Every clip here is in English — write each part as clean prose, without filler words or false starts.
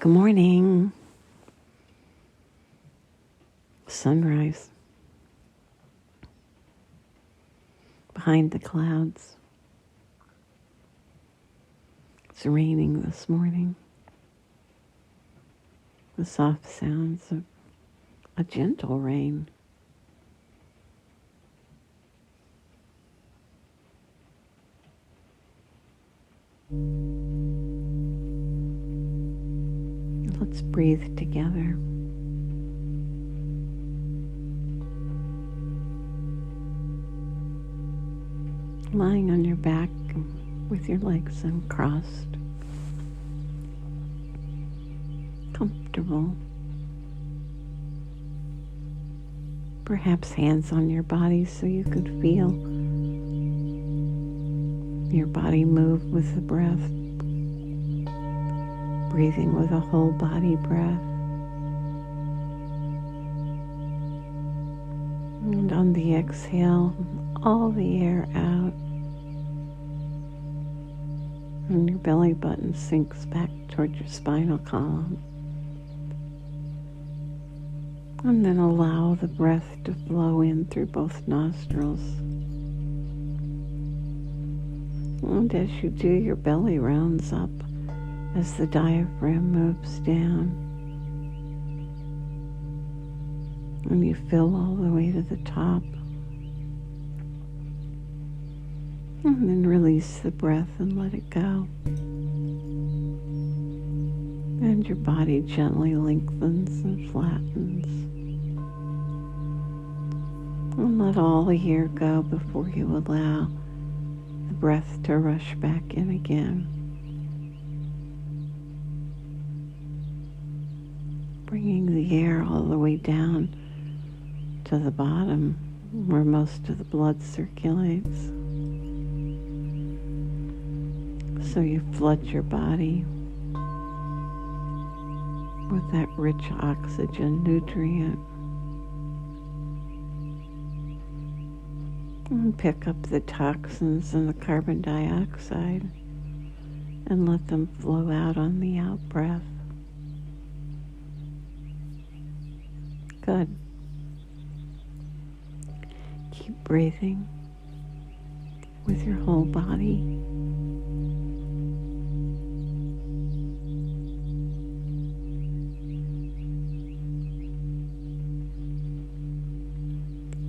Good morning. Sunrise behind the clouds. It's raining this morning. The soft sounds of a gentle rain. Let's breathe together. Lying on your back with your legs uncrossed. Comfortable. Perhaps hands on your body so you could feel your body move with the breath. Breathing with a whole body breath. And on the exhale, all the air out. And your belly button sinks back towards your spinal column. And then allow the breath to flow in through both nostrils. And as you do, your belly rounds up as the diaphragm moves down. And you fill all the way to the top. And then release the breath and let it go. And your body gently lengthens and flattens. And let all the air go before you allow the breath to rush back in again. Bringing the air all the way down to the bottom where most of the blood circulates. So you flood your body with that rich oxygen nutrient. And pick up the toxins and the carbon dioxide and let them flow out on the out breath. Good. Keep breathing with your whole body.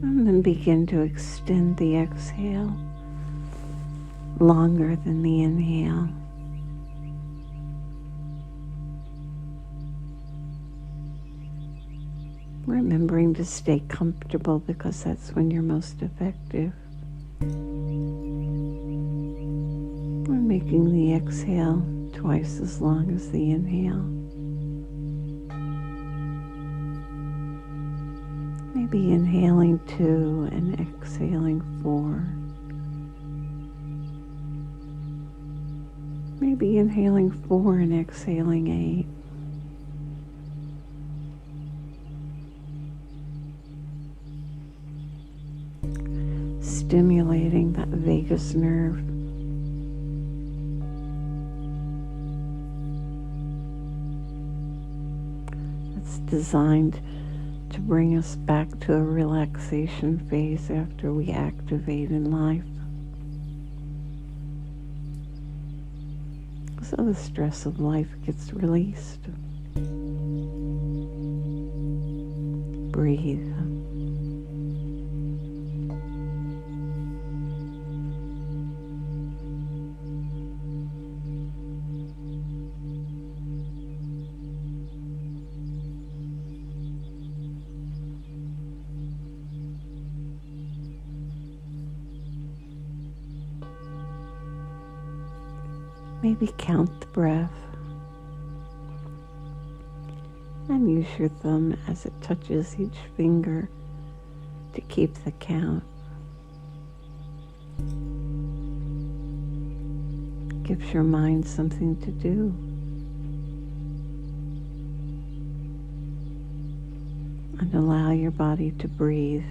And then begin to extend the exhale longer than the inhale. Remembering to stay comfortable because that's when you're most effective. And making the exhale twice as long as the inhale. Maybe inhaling 2 and exhaling 4. Maybe inhaling 4 and exhaling 8. Stimulating that vagus nerve. It's designed to bring us back to a relaxation phase after we activate in life. So the stress of life gets released. Breathe. Maybe count the breath and use your thumb as it touches each finger to keep the count. Gives your mind something to do. And allow your body to breathe.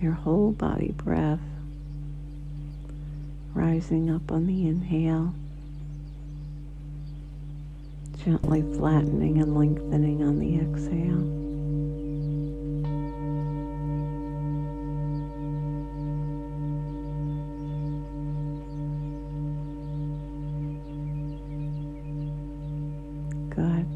Your whole body breath. Rising up on the inhale Gently flattening and lengthening on the exhale. Good.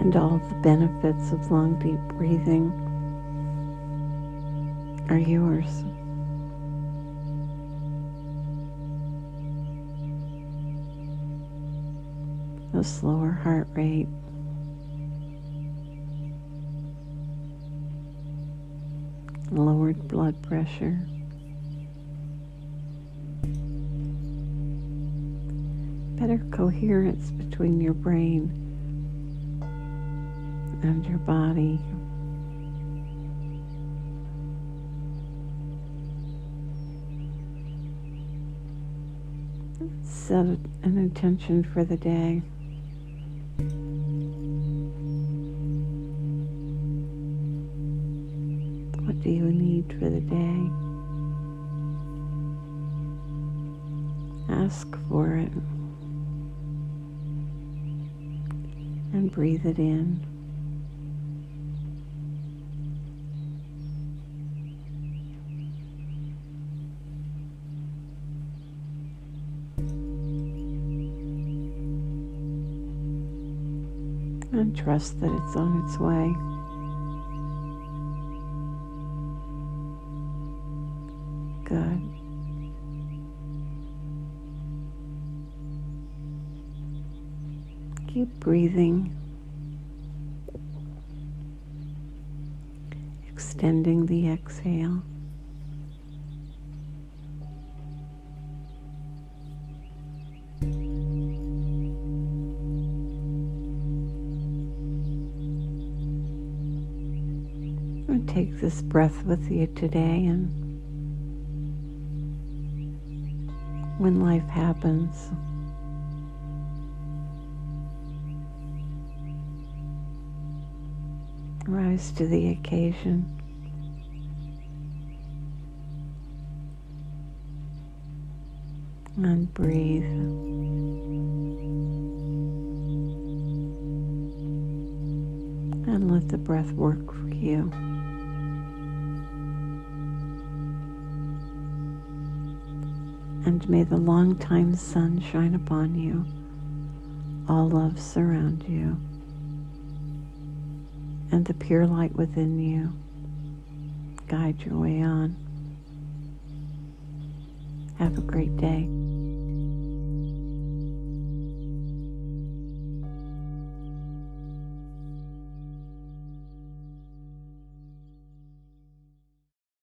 And all the benefits of long, deep breathing are yours. A slower heart rate, lowered blood pressure, better coherence between your brain and your body. Set an intention for the day. What do you need for the day? Ask for it and breathe it in. And trust that it's on its way. Good. Keep breathing, extending the exhale. And take this breath with you today, and when life happens, rise to the occasion. And breathe. And let the breath work for you. And may the long-time sun shine upon you. All love surround you. And the pure light within you guide your way on. Have a great day.